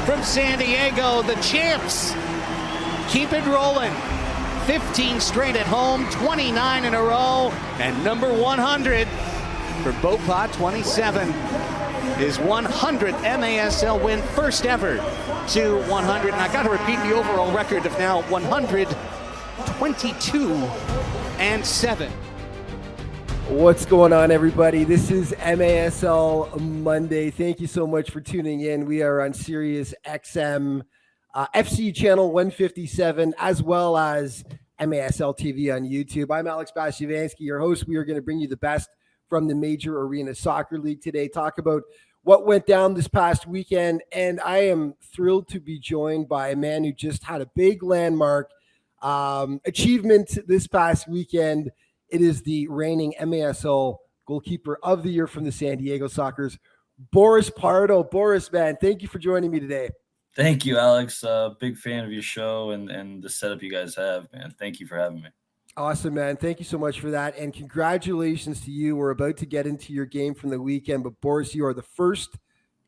from San Diego. The champs keep it rolling. 15 straight at home, 29 in a row, and number 100 for Beaupot 27. His 100th MASL win, first ever to 100. And I got to repeat the overall record of now 122-7. What's going on, everybody? This is MASL Monday. Thank you so much for tuning in. We are on Sirius XM, FC channel 157, as well as MASL TV on YouTube. I'm Alex Bashivansky, your host. We are going to bring you the best from the Major Arena Soccer League today, talk about what went down this past weekend. And I am thrilled to be joined by a man who just had a big landmark achievement this past weekend. It is the reigning MASL Goalkeeper of the Year from the San Diego Sockers, Boris Pardo. Boris, man, thank you for joining me today. Thank you, Alex. Big fan of your show and the setup you guys have, man. Thank you for having me. Awesome, man. Thank you so much for that. And congratulations to you. We're about to get into your game from the weekend, but Boris, you are the first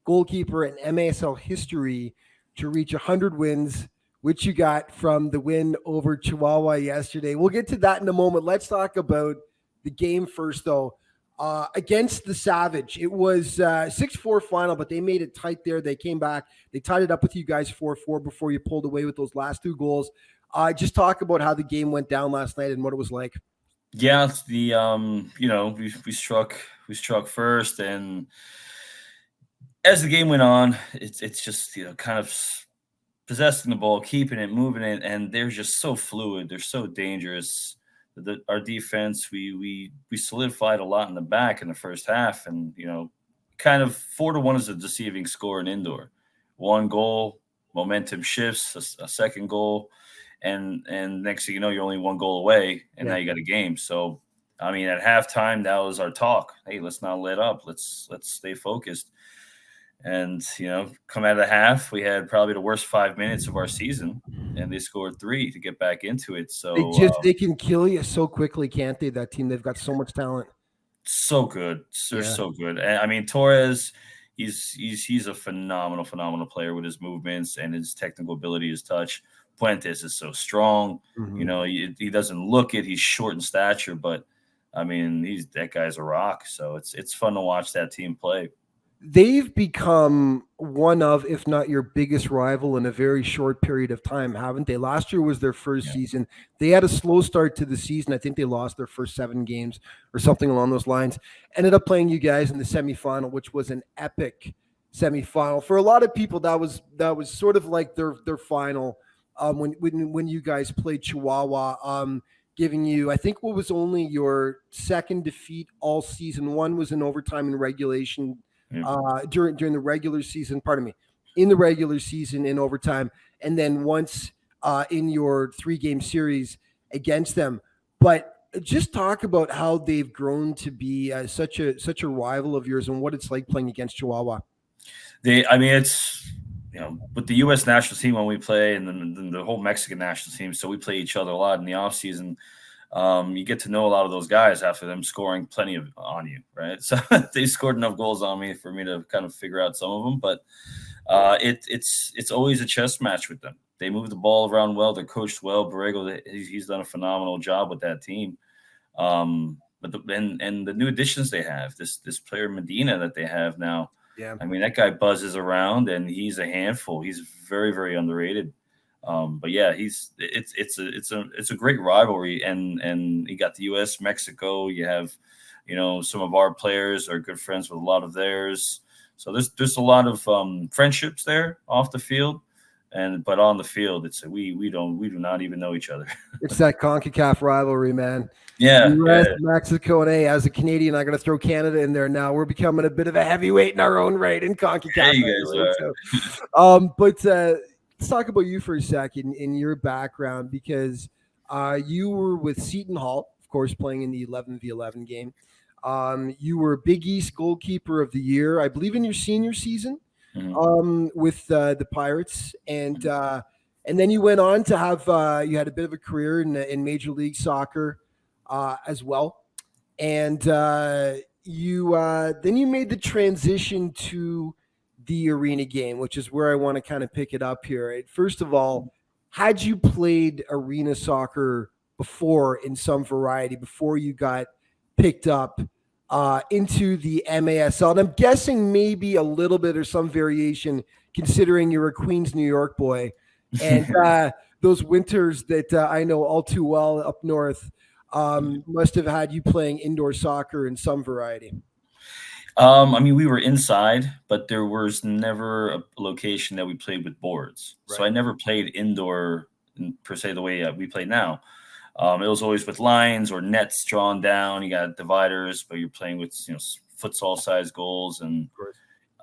goalkeeper in MASL history to reach 100 wins, which you got from the win over Chihuahua yesterday. We'll get to that in a moment. Let's talk about the game first, though. Against the Savage, it was 6-4 final, but they made it tight there. They came back. They tied it up with you guys 4-4 before you pulled away with those last two goals. Just talk about how the game went down last night and what it was like. Yeah, we struck first, and as the game went on, it's just kind of possessing the ball, keeping it, moving it, and they're just so fluid. They're so dangerous. Our defense, we solidified a lot in the back in the first half, and kind of 4-1 is a deceiving score in indoor. One goal, momentum shifts, a second goal. And next thing you know, you're only one goal away, and now you got a game. So, I mean, at halftime, that was our talk. Hey, let's not let up. Let's stay focused. And, come out of the half, we had probably the worst 5 minutes of our season, and they scored 3 to get back into it. So they can kill you so quickly, can't they? That team, they've got so much talent. So good. They're so good. And I mean, Torres, he's a phenomenal player with his movements and his technical ability, his touch. Puentes is so strong. Mm-hmm. He doesn't look it. He's short in stature, but I mean, that guy's a rock. So it's fun to watch that team play. They've become one of, if not your biggest rival in a very short period of time, haven't they? Last year was their first season. They had a slow start to the season. I think they lost their first 7 games or something along those lines. Ended up playing you guys in the semifinal, which was an epic semifinal. For a lot of people, that was sort of like their final. When you guys played Chihuahua, giving you, I think, what was only your second defeat all season. One was in overtime in regulation during the regular season. Pardon me, in the regular season in overtime, and then once in your 3-game series against them. But just talk about how they've grown to be such a rival of yours and what it's like playing against Chihuahua. It's. With the U.S. national team when we play and then the whole Mexican national team, so we play each other a lot in the offseason. You get to know a lot of those guys after them scoring plenty on you, right? So they scored enough goals on me for me to kind of figure out some of them. But it's always a chess match with them. They move the ball around well. They're coached well. Borrego, he's done a phenomenal job with that team. But the new additions they have, this player Medina that they have now. Yeah, I mean, that guy buzzes around and he's a handful. He's very, very underrated. But yeah, it's a great rivalry, and you got the U.S. Mexico. You have, some of our players are good friends with a lot of theirs. So there's a lot of friendships there off the field, but on the field, it's we do not even know each other. It's that CONCACAF rivalry, man. Yeah, U.S., Mexico, and as a Canadian, I'm going to throw Canada in there now. We're becoming a bit of a heavyweight in our own right in CONCACAF. Yeah, you guys are. But let's talk about you for a second in your background, because you were with Seton Hall, of course, playing in the 11v11 game. You were Big East Goalkeeper of the Year, I believe, in your senior season with the Pirates, and then you went on to have you had a bit of a career in Major League Soccer as well, and you made the transition to the arena game, which is where I want to kind of pick it up here. First of all, had you played arena soccer before in some variety, before you got picked up into the MASL? And I'm guessing maybe a little bit or some variation, considering you're a Queens, New York boy. And those winters that I know all too well up north must have had you playing indoor soccer in some variety. I mean, we were inside, but there was never a location that we played with boards. Right. So I never played indoor per se the way we play now. It was always with lines or nets drawn down. You got dividers, but you're playing with futsal size goals, and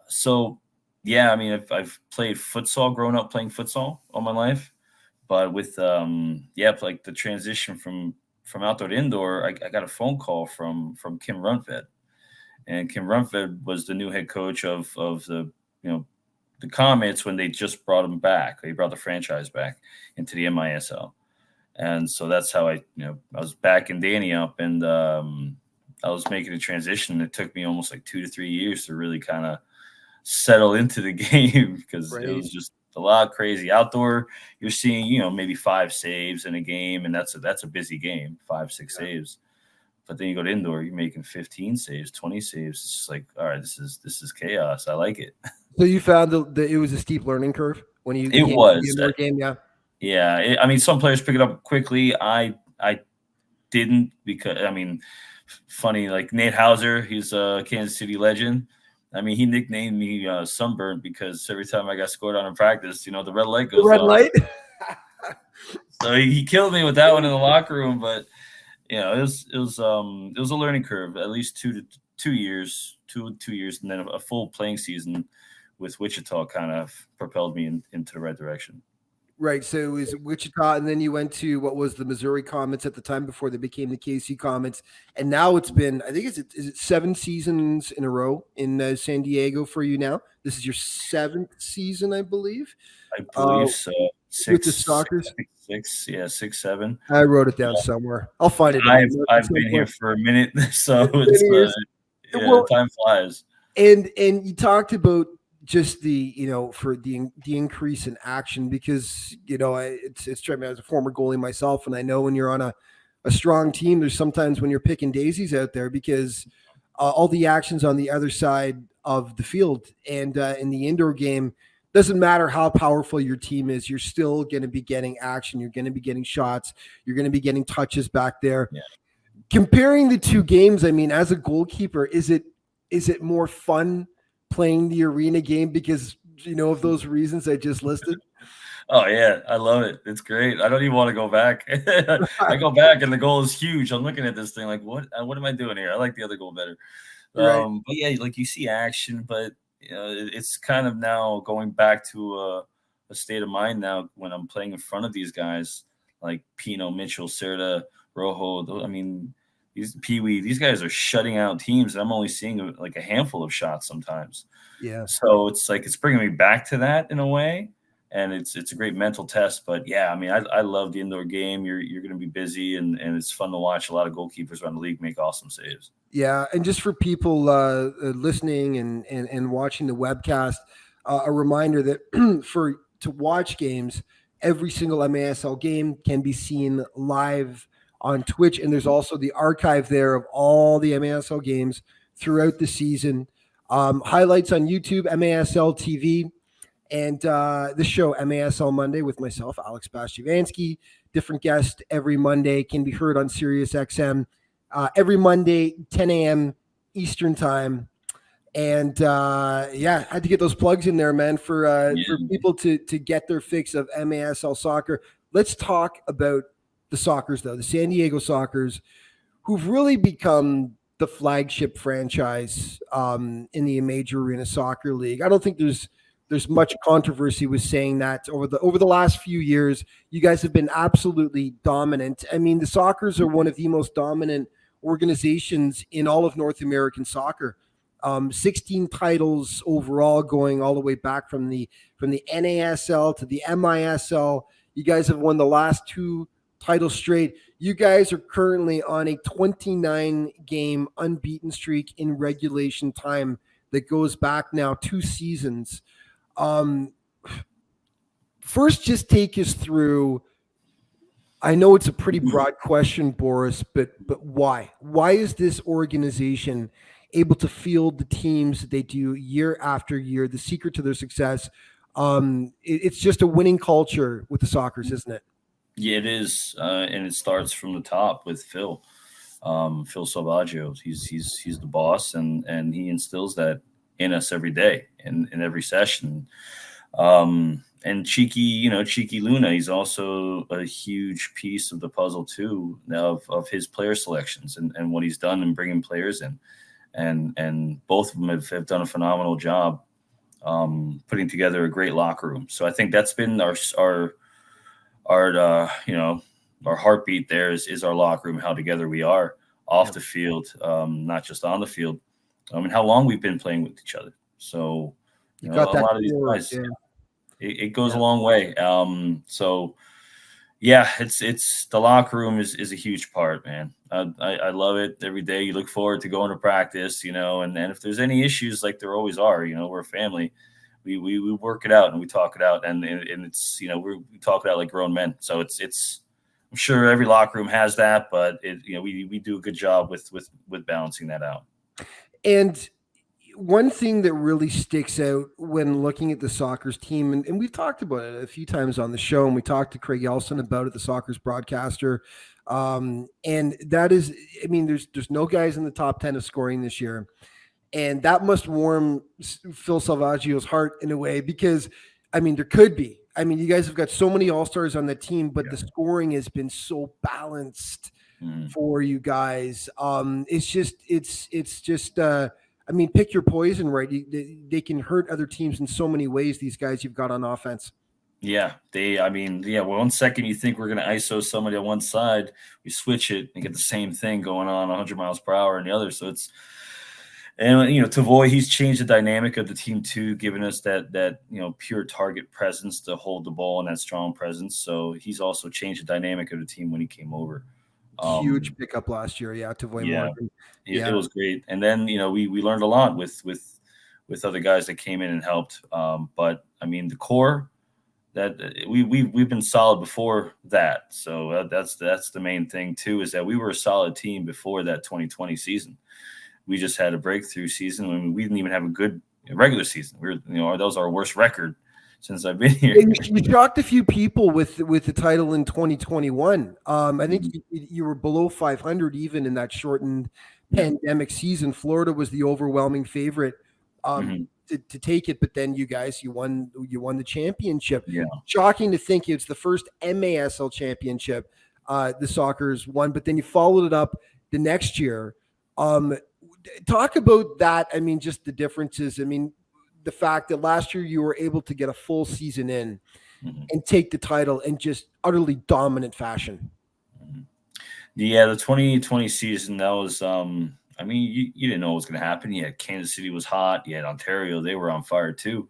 so yeah. I mean, I've played futsal, grown up playing futsal all my life, but with like the transition from outdoor to indoor, I got a phone call from Kim Runfed. And Kim Runfed was the new head coach of the the Comets when they just brought him back. They brought the franchise back into the MISL, and so that's how I was backing Danny up, and I was making a transition. It took me almost like 2 to 3 years to really kind of settle into the game because it was just a lot crazy. Outdoor, you're seeing maybe 5 saves in a game, and that's a busy game, 5-6 saves. But then you go to indoor, you're making 15 saves, 20 saves. It's just like, all right, this is chaos. I like it. So you found that it was a steep learning curve when you came to the indoor game, yeah. Yeah, I mean, some players pick it up quickly. I didn't because funny, like Nate Hauser, he's a Kansas City legend. I mean, he nicknamed me Sunburnt because every time I got scored on in practice, the red light goes red light. So he killed me with that one in the locker room, but. It was a learning curve, at least 2 years, and then a full playing season with Wichita kind of propelled me into the right direction. Right. So it was Wichita, and then you went to what was the Missouri Comets at the time before they became the KC Comets, and now it's been, I think is it 7 seasons in a row in San Diego for you now? This is your 7th season, I believe. I believe so. 6 with the Stalkers. 6, 7. I wrote it down somewhere. I'll find it. I've been here for a minute, so it's time flies. And you talked about just the for the increase in action because it's true. I mean, as a former goalie myself, and I know when you're on a strong team, there's sometimes when you're picking daisies out there because all the action's on the other side of the field, and in the indoor game. Doesn't matter how powerful your team is, you're still going to be getting action. You're going to be getting shots. You're going to be getting touches back there. Yeah. Comparing the two games, I mean, as a goalkeeper, is it more fun playing the arena game because of those reasons I just listed? Oh yeah, I love it. It's great. I don't even want to go back. I go back and the goal is huge. I'm looking at this thing like, what am I doing here? I like the other goal better. Right. But yeah, like you see action, but it's kind of now going back to a state of mind now when I'm playing in front of these guys like Pino, Mitchell, Serta, Rojo. I mean, these Pee-wee, these guys are shutting out teams, and I'm only seeing like a handful of shots sometimes. Yeah. So it's like it's bringing me back to that in a way, and it's a great mental test. But yeah, I mean, I love the indoor game. You're going to be busy, and it's fun to watch a lot of goalkeepers around the league make awesome saves. Yeah, and just for people listening and watching the webcast, a reminder that to watch games, every single MASL game can be seen live on Twitch, and there's also the archive there of all the MASL games throughout the season. Highlights on YouTube, MASL TV, and the show MASL Monday with myself, Alex Bastivansky. Different guest every Monday, can be heard on Sirius XM. Every Monday, 10 a.m. Eastern time. And I had to get those plugs in there, man, for people to get their fix of MASL soccer. Let's talk about the Sockers, though, the San Diego Sockers, who've really become the flagship franchise in the Major Arena Soccer League. I don't think there's much controversy with saying that over the last few years, you guys have been absolutely dominant. I mean, the Sockers are one of the most dominant organizations in all of North American soccer. 16 titles overall, going all the way back from the NASL to the MISL. You guys have won the last 2 titles straight. You guys are currently on a 29-game unbeaten streak in regulation time that goes back now 2 seasons. First, just take us through. I know it's a pretty broad question, Boris, but why? Why is this organization able to field the teams that they do year after year? The secret to their success, it's just a winning culture with the Sockers, isn't it? Yeah, it is, and it starts from the top with Phil Salvaggio. He's the boss, and he instills that in us every day, in every session. And Cheeky Luna, he's also a huge piece of the puzzle too, of his player selections and what he's done in bringing players in, and both of them have done a phenomenal job putting together a great locker room. So I think that's been our heartbeat there is our locker room, how together we are off the field, not just on the field. And how long we've been playing with each other. So you got a that lot of these guys. Yeah. It goes a long way. So yeah, it's the locker room is a huge part, man. I love it every day. You look forward to going to practice, and if there's any issues, like there always are, we're a family. We work it out and we talk it out, and it's we talk it out like grown men. So it's I'm sure every locker room has that, but we do a good job with balancing that out. And one thing that really sticks out when looking at the Sockers team, and we've talked about it a few times on the show, and we talked to Craig Elson about it, the Sockers broadcaster, and that is, there's no guys in the top 10 of scoring this year, and that must warm Phil Salvaggio's heart in a way, because there could be. You guys have got so many all-stars on the team, but the scoring has been so balanced for you guys. It's just pick your poison, right? They can hurt other teams in so many ways, these guys you've got on offense. Yeah, well, 1 second you think we're going to ISO somebody on one side, we switch it and get the same thing going on 100 miles per hour on the other. So Tavoy, he's changed the dynamic of the team too, giving us that pure target presence to hold the ball and that strong presence. So he's also changed the dynamic of the team when he came over. Huge pickup last year, Tavoy Morgan. It was great. And then we learned a lot with other guys that came in and helped. But the core that we've been solid before that. So that's the main thing too, is that we were a solid team before that 2020 season. We just had a breakthrough season when we didn't even have a good regular season. That was our worst record since I've been here. You shocked a few people with the title in 2021. I think you were below 500 even in that shortened pandemic season. Florida was the overwhelming favorite to take it, but then you won the championship. Yeah. Shocking to think it's the first MASL championship the Sockers won, but then you followed it up the next year. Talk about that. Just the differences. The fact that last year you were able to get a full season in and take the title in just utterly dominant fashion. Yeah, the 2020 season, that was you didn't know what was going to happen. You had Kansas City was hot. You had Ontario, they were on fire too.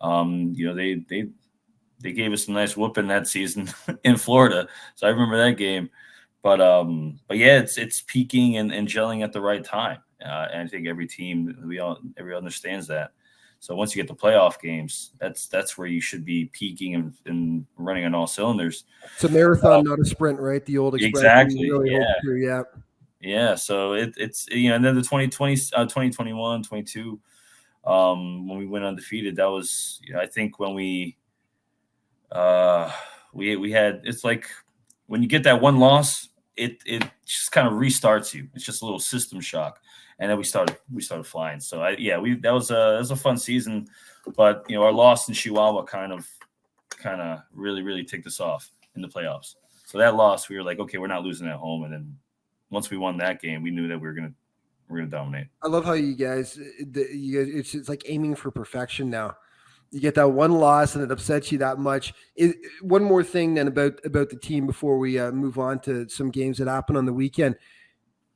They gave us a nice whooping that season in Florida. So I remember that game. But yeah, it's peaking and gelling at the right time. And I think every team, everyone understands that. So once you get the playoff games, that's where you should be peaking and running on all cylinders. It's a marathon, not a sprint, right? The old expression. Exactly. Yeah. Yeah. So it's and then the 2020, 2021, 22, when we went undefeated, that was I think when we had, it's like when you get that one loss, it just kind of restarts you. It's just a little system shock. And then we started flying. So that was a fun season, but our loss in Chihuahua kind of really, really ticked us off in the playoffs. So that loss, we were like, okay, we're not losing at home. And then once we won that game, we knew that we were gonna dominate. I love how you guys it's like aiming for perfection now. You get that one loss and it upsets you that much. One more thing then about the team before we move on to some games that happened on the weekend.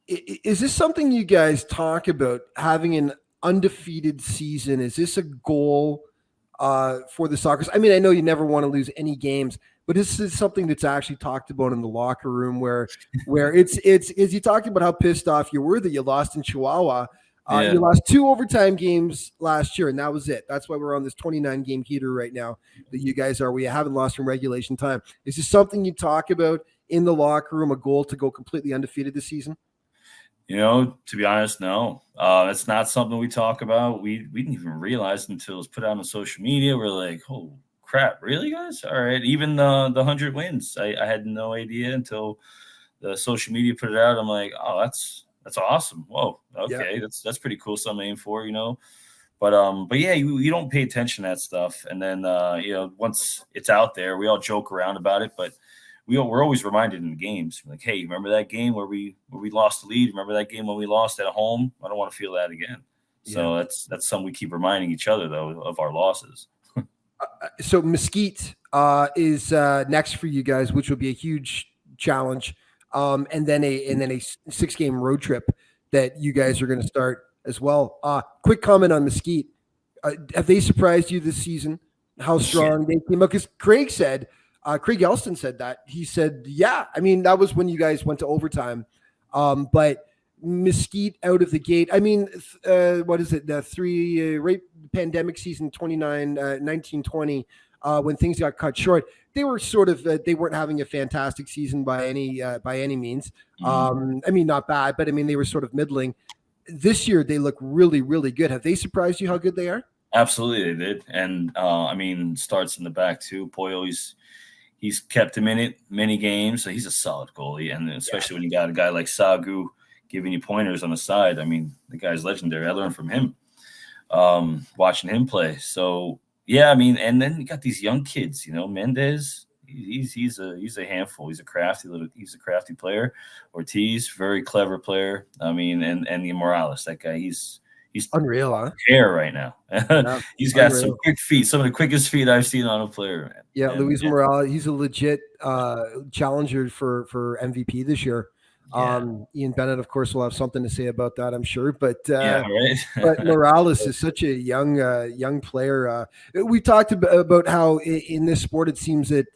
Is this something you guys talk about, having an undefeated season? Is this a goal for the Sockers? I know you never want to lose any games, but this is something that's actually talked about in the locker room where it's you talked about how pissed off you were that you lost in Chihuahua. You lost 2 overtime games last year, and that was it. That's why we're on this 29-game heater right now that you guys are. We haven't lost in regulation time. Is this something you talk about in the locker room, a goal to go completely undefeated this season? To be honest, no. It's not something we talk about. We didn't even realize until it was put out on social media. We're like, oh, crap, really, guys? All right. Even the 100 wins, I had no idea until the social media put it out. I'm like, oh, that's awesome. Whoa, okay, yeah. That's pretty cool. Something to aim for, But yeah, you don't pay attention to that stuff, and then once it's out there, we all joke around about it, but we're always reminded in the games, like, hey, remember that game where we lost the lead? Remember that game when we lost at home? I don't want to feel that again. So that's something we keep reminding each other though of our losses. So Mesquite is next for you guys, which will be a huge challenge. And then a 6-game road trip that you guys are going to start as well. Quick comment on Mesquite. Have they surprised you this season? How strong they came out? Because Craig Elston said that. He said, yeah, I mean, that was when you guys went to overtime. But Mesquite out of the gate, I mean, what is it? The pandemic season 1920, when things got cut short, they were sort of they weren't having a fantastic season by any means. I mean, not bad, but I mean, they were sort of middling. This year, they look really, really good. Have they surprised you how good they are? Absolutely, they did. And I mean, starts in the back too. Poyo, he's kept him in it many games, so he's a solid goalie. And especially when you got a guy like Sagu giving you pointers on the side. I mean, the guy's legendary. I learned from him watching him play. So yeah, I mean, and then you got these young kids, Mendez. He's a handful. He's a crafty player. Ortiz, very clever player. I mean, and the Morales, that guy, he's unreal, huh? Hair right now. Yeah, he's got some quick feet, some of the quickest feet I've seen on a player, man. Yeah, Luis Morales, he's a legit challenger for MVP this year. Ian Bennett, of course, will have something to say about that, I'm sure. But but Morales is such a young player. We talked about how in this sport it seems that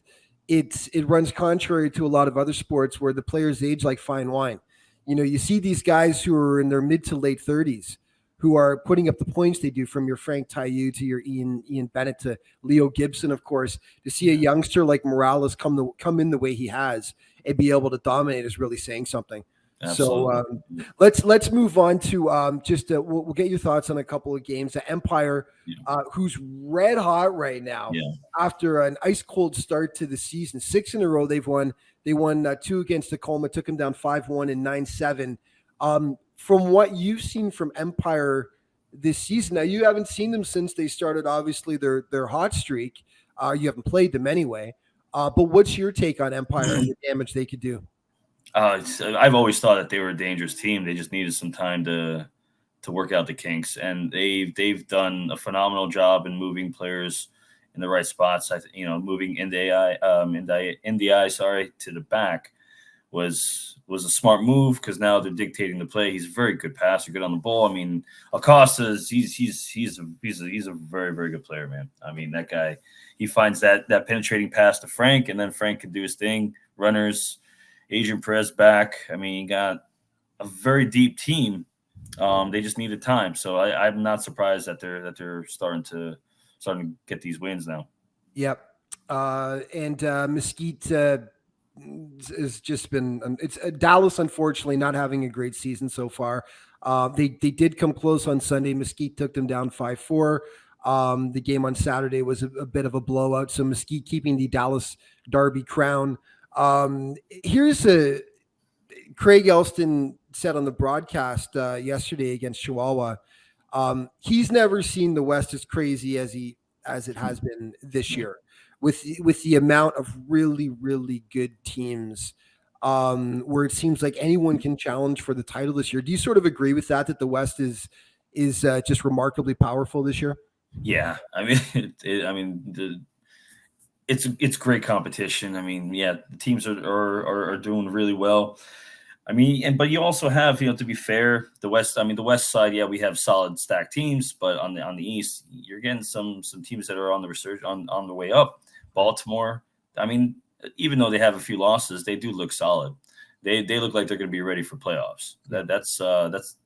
it runs contrary to a lot of other sports where the players age like fine wine. You see these guys who are in their mid to late 30s who are putting up the points they do, from your Frank Taillou to your Ian Bennett to Leo Gibson, of course. To see a youngster like Morales come in the way he has and be able to dominate is really saying something. Absolutely. So let's move on to we'll get your thoughts on a couple of games. The Empire, who's red hot right now after an ice cold start to the season. 6 in a row they've won. They won 2 against Tacoma, took them down 5-1 and 9-7. From what you've seen from Empire this season, now you haven't seen them since they started, obviously, their hot streak. You haven't played them anyway. But what's your take on Empire and the damage they could do? I've always thought that they were a dangerous team. They just needed some time to work out the kinks, and they've done a phenomenal job in moving players in the right spots. Moving NDI to the back was a smart move, because now they're dictating the play. He's a very good passer, good on the ball. I mean, Acosta, he's a very, very good player, man. I mean, that guy, he finds that penetrating pass to Frank, and then Frank can do his thing. Runners, Adrian Perez back. I mean, you got a very deep team. They just needed time. So I'm not surprised that they're starting to get these wins now. Yep. And Mesquite has just been it's Dallas, unfortunately, not having a great season so far. They did come close on Sunday. Mesquite took them down 5-4. The game on Saturday was a bit of a blowout. So Mesquite keeping the Dallas Derby crown. Here's Craig Elston said on the broadcast yesterday against Chihuahua. He's never seen the West as crazy as it has been this year, with the amount of really, really good teams, where it seems like anyone can challenge for the title this year. Do you sort of agree with that the West is just remarkably powerful this year? Yeah, I mean, it's great competition. I mean, the teams are doing really well. I mean, but you also have, to be fair, the West. I mean, the West side, we have solid stacked teams, but on the East, you're getting some teams that are on the research on the way up. Baltimore, I mean, even though they have a few losses, they do look solid. They look like they're going to be ready for playoffs. That's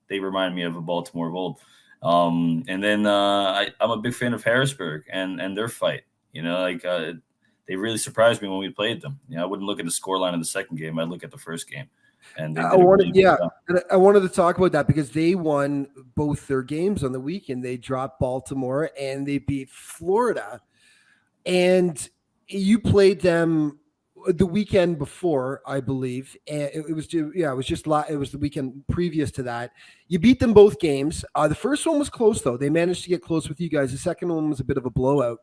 they remind me of a Baltimore of old. And then I'm a big fan of Harrisburg and their fight. They really surprised me when we played them. I wouldn't look at the scoreline of the second game. I'd look at the first game. And they did and I wanted to talk about that because they won both their games on the weekend. They dropped Baltimore and they beat Florida. And you played them the weekend before, I believe, and it was the weekend previous to that. You beat them both games. The first one was close, though. They managed to get close with you guys. The second one was a bit of a blowout.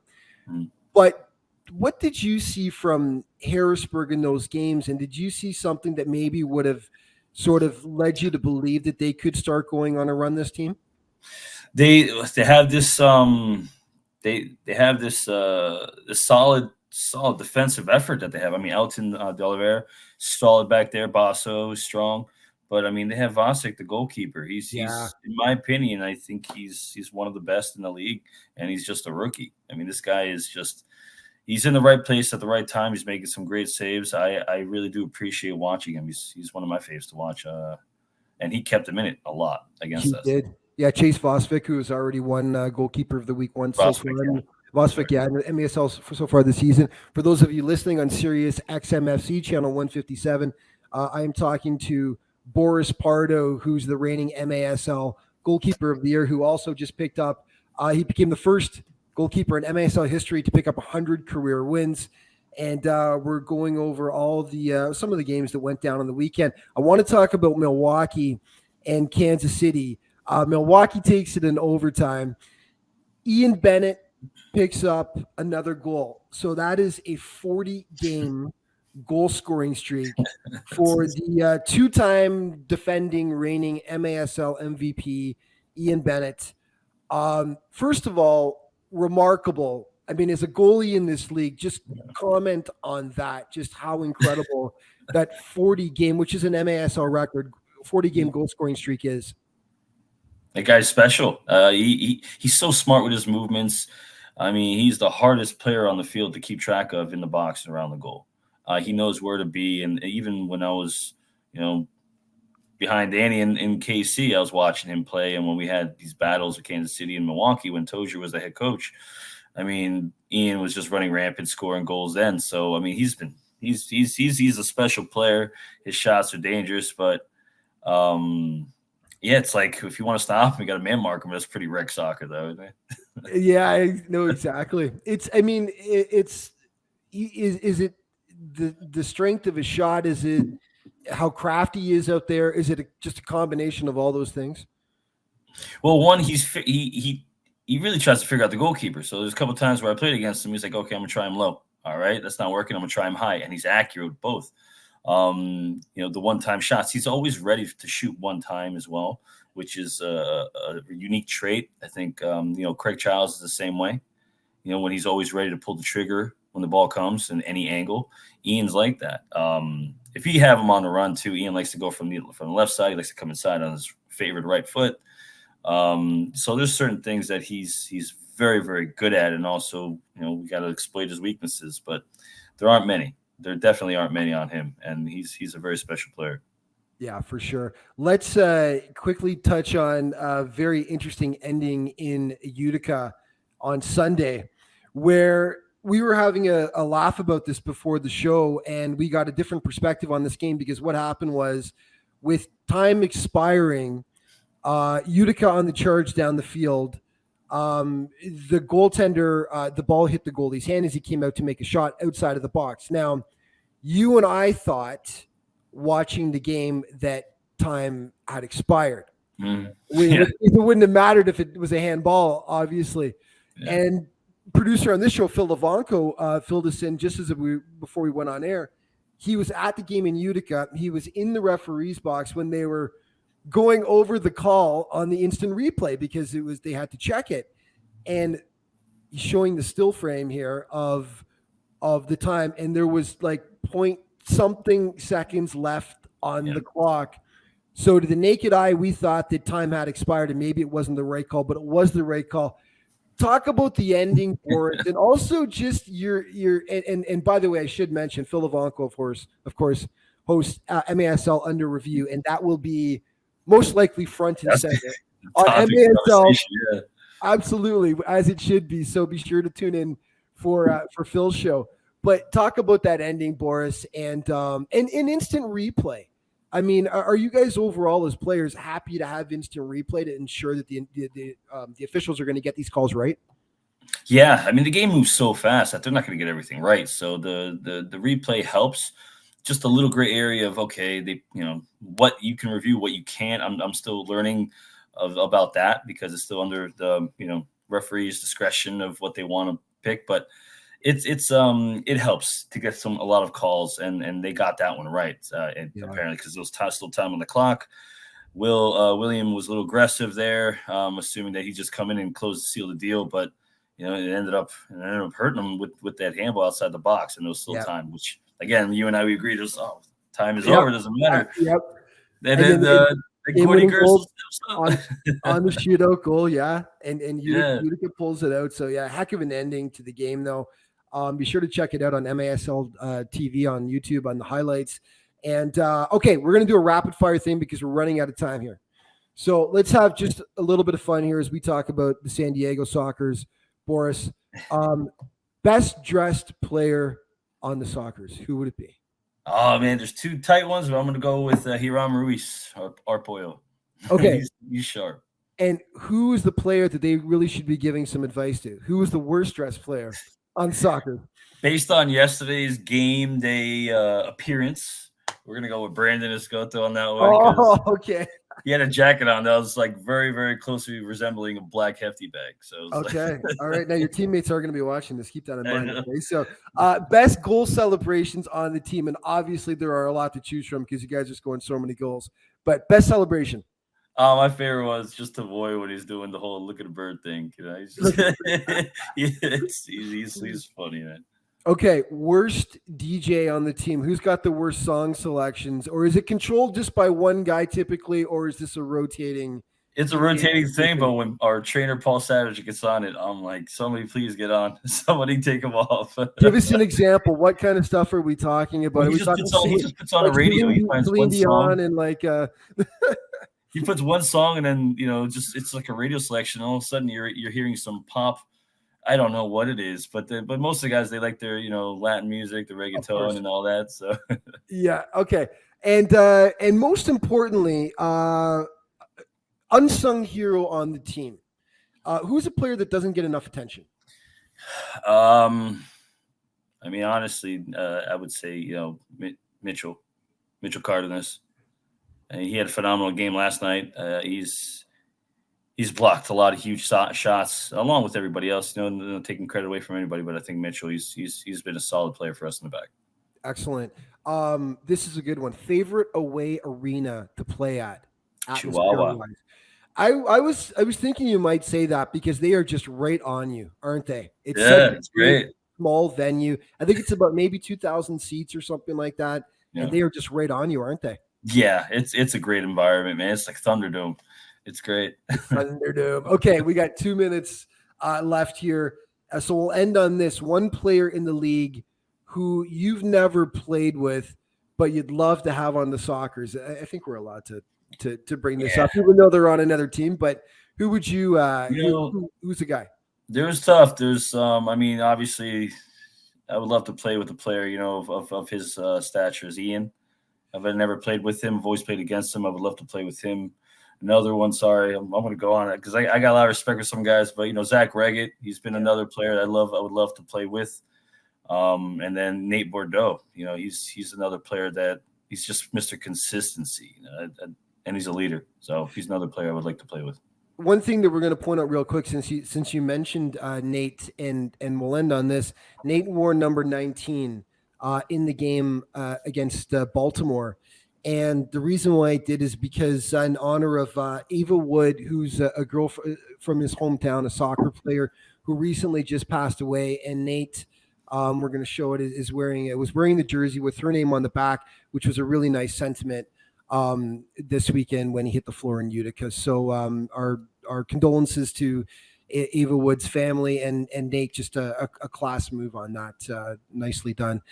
But what did you see from Harrisburg in those games, and did you see something that maybe would have sort of led you to believe that they could start going on a run, this team? They have this they have this solid defensive effort that they have. I mean, Elton Delaver, solid back there. Basso, strong. But, I mean, they have Vasic, the goalkeeper. He's in my opinion, I think he's one of the best in the league, and he's just a rookie. I mean, this guy is just – he's in the right place at the right time. He's making some great saves. I really do appreciate watching him. He's one of my faves to watch. And he kept him in it a lot against us. He did. Yeah, Chase Vosvik, who has already won Goalkeeper of the Week one so far. Vosvik, in the MASL so far this season. For those of you listening on Sirius XMFC channel 157, I am talking to Boris Pardo, who's the reigning MASL Goalkeeper of the Year, who also just picked up. He became the first goalkeeper in MASL history to pick up 100 career wins. And we're going over all the some of the games that went down on the weekend. I want to talk about Milwaukee and Kansas City. Milwaukee takes it in overtime. Ian Bennett picks up another goal. So that is a 40-game goal scoring streak for the two-time defending reigning MASL MVP, Ian Bennett. First of all, remarkable. I mean, as a goalie in this league, just comment on that, just how incredible that 40-game, which is an MASL record, 40-game goal scoring streak is. That guy's special. He's so smart with his movements. I mean, he's the hardest player on the field to keep track of in the box and around the goal. He knows where to be. And even when I was, behind Danny in KC, I was watching him play. And when we had these battles with Kansas City and Milwaukee, when Tozier was the head coach, I mean, Ian was just running rampant, scoring goals then. So, I mean, he's a special player. His shots are dangerous, but it's like if you want to stop him, you got a man mark him. That's pretty rec soccer, though, isn't it? Yeah, I know exactly. Is it the strength of his shot? Is it how crafty he is out there? Is it just a combination of all those things? Well, one, he really tries to figure out the goalkeeper. So there's a couple of times where I played against him. He's like, okay, I'm gonna try him low. All right, that's not working. I'm gonna try him high, and he's accurate with both. The one-time shots, he's always ready to shoot one time as well, which is a unique trait. I think, Craig Childs is the same way. When he's always ready to pull the trigger when the ball comes in any angle, Ian's like that. If you have him on the run too, Ian likes to go from the left side. He likes to come inside on his favorite right foot. So there's certain things that he's very, very good at. And also, we got to exploit his weaknesses, but there aren't many. There definitely aren't many on him, and he's a very special player. Yeah, for sure. Let's quickly touch on a very interesting ending in Utica on Sunday, where we were having a laugh about this before the show, and we got a different perspective on this game because what happened was, with time expiring, Utica on the charge down the field, the goaltender, the ball hit the goalie's hand as he came out to make a shot outside of the box. Now, you and I thought, watching the game, that time had expired. It wouldn't have mattered if it was a handball, obviously. Yeah. And producer on this show, Phil Levanco, filled us in just before we went on air. He was at the game in Utica. He was in the referee's box when they were going over the call on the instant replay because they had to check it. And he's showing the still frame here of the time, and there was like point something seconds left on the clock. So to the naked eye, we thought that time had expired and maybe it wasn't the right call, but it was the right call. Talk about the ending for it, and also just your and by the way, I should mention Phil Levanco, of course, host MASL Under Review, and that will be most likely front and center on Topic MASL. conversation, yeah. Absolutely, as it should be. So be sure to tune in for Phil's show. But talk about that ending, Boris, and instant replay. I mean, are you guys overall as players happy to have instant replay to ensure that the officials are going to get these calls right? Yeah, I mean the game moves so fast that they're not going to get everything right. So the replay helps. Just a little gray area of what you can review, what you can't. I'm still learning about that because it's still under the referee's discretion of what they want to pick. But it helps to get a lot of calls, and they got that one right apparently because there was still time on the clock. William was a little aggressive there, assuming that he just come in and seal the deal, but it ended up hurting him with that handball outside the box, and there was still time. Which again, you and I, we agreed, time is over, doesn't matter. Yep. And then the Gordy goal on the shootout goal, and Utica pulls it out. So heck of an ending to the game, though. Be sure to check it out on MASL TV on YouTube on the highlights. And okay, we're gonna do a rapid fire thing because we're running out of time here. So let's have just a little bit of fun here as we talk about the San Diego Sockers. Boris, best dressed player on the Sockers, who would it be? Oh man, there's two tight ones, but I'm gonna go with Hiram Ruiz, our Pollo. Okay, he's sharp. And who is the player that they really should be giving some advice to? Who is the worst dressed player on soccer? Based on yesterday's game day appearance, we're gonna go with Brandon Escoto on that one. Oh, okay. He had a jacket on that was like very, very closely resembling a black hefty bag. So okay, all right. Now your teammates are going to be watching this. Keep that in mind. Okay? So, best goal celebrations on the team, and obviously there are a lot to choose from because you guys are scoring so many goals. But best celebration. My favorite was just Avoy when he's doing the whole look at a bird thing. He's just he's funny, man. Okay, worst DJ on the team. Who's got the worst song selections? Or is it controlled just by one guy typically, or is this a rotating? It's a rotating thing, but when our trainer Paul Savage gets on it, I'm like, somebody please get on. Somebody take him off. Give us an example. What kind of stuff are we talking about? He just puts on a radio. He finds one song. And like he puts one song and then it's like a radio selection. All of a sudden you're hearing some pop. I don't know what it is, but most of the guys, they like their Latin music, the reggaeton and all that. So yeah, okay, and most importantly, unsung hero on the team. Who's a player that doesn't get enough attention? I mean, honestly, I would say Mitchell Cardenas. And he had a phenomenal game last night. He's blocked a lot of huge shots, along with everybody else. Taking credit away from anybody, but I think Mitchell, he's been a solid player for us in the back. Excellent. This is a good one. Favorite away arena to play at? Chihuahua. I was thinking you might say that because they are just right on you, aren't they? It's great. Small venue. I think it's about maybe 2,000 seats or something like that, and they are just right on you, aren't they? Yeah, it's a great environment, man. It's like Thunderdome. It's great. Thunderdome. Okay, we got 2 minutes left here. So we'll end on this. One player in the league who you've never played with, but you'd love to have on the Sockers. I think we're allowed to bring this up, even though they're on another team. But who would you who's the guy? There's tough. There's I mean, obviously, I would love to play with a player, of his stature is Ian. I've never played with him. I've always played against him. I would love to play with him. Another one, sorry, I'm going to go on it because I got a lot of respect for some guys, but Zach Reggett, he's been another player I would love to play with. And then Nate Bordeaux, he's another player that he's just Mr. Consistency, and he's a leader. So he's another player I would like to play with. One thing that we're going to point out real quick, since you mentioned Nate, and we'll end on this. Nate wore number 19 in the game against Baltimore. And the reason why I did is because in honor of Ava Wood, who's a girl from his hometown, a soccer player who recently just passed away. And Nate, we're going to show it, was wearing the jersey with her name on the back, which was a really nice sentiment this weekend when he hit the floor in Utica. So our condolences to Ava Wood's family and Nate, just a class move on that. Nicely done.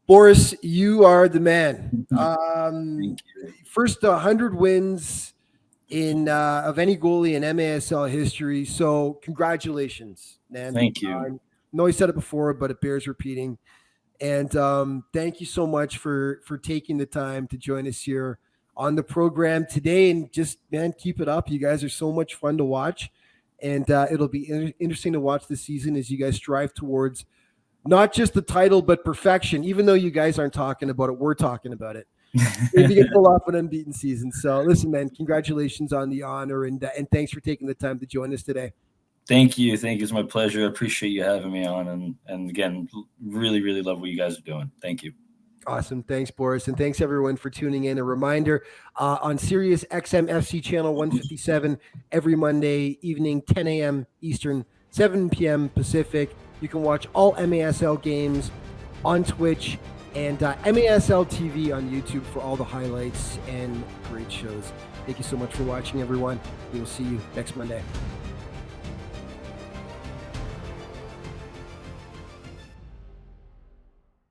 Boris, you are the man. Thank you. First 100 wins in of any goalie in MASL history. So congratulations, man. Thank you. I know I said it before, but it bears repeating. And thank you so much for taking the time to join us here on the program today. And just, man, keep it up. You guys are so much fun to watch. And it'll be interesting to watch this season as you guys strive towards not just the title, but perfection. Even though you guys aren't talking about it, we're talking about it. Maybe you can pull off an unbeaten season. So listen, man, congratulations on the honor, and thanks for taking the time to join us today. Thank you. It's my pleasure. I appreciate you having me on. And again, really, really love what you guys are doing. Thank you. Awesome. Thanks, Boris. And thanks, everyone, for tuning in. A reminder, on Sirius XM FC channel 157 every Monday evening, 10 a.m. Eastern, 7 p.m. Pacific. You can watch all MASL games on Twitch and MASL TV on YouTube for all the highlights and great shows. Thank you so much for watching, everyone. We will see you next Monday.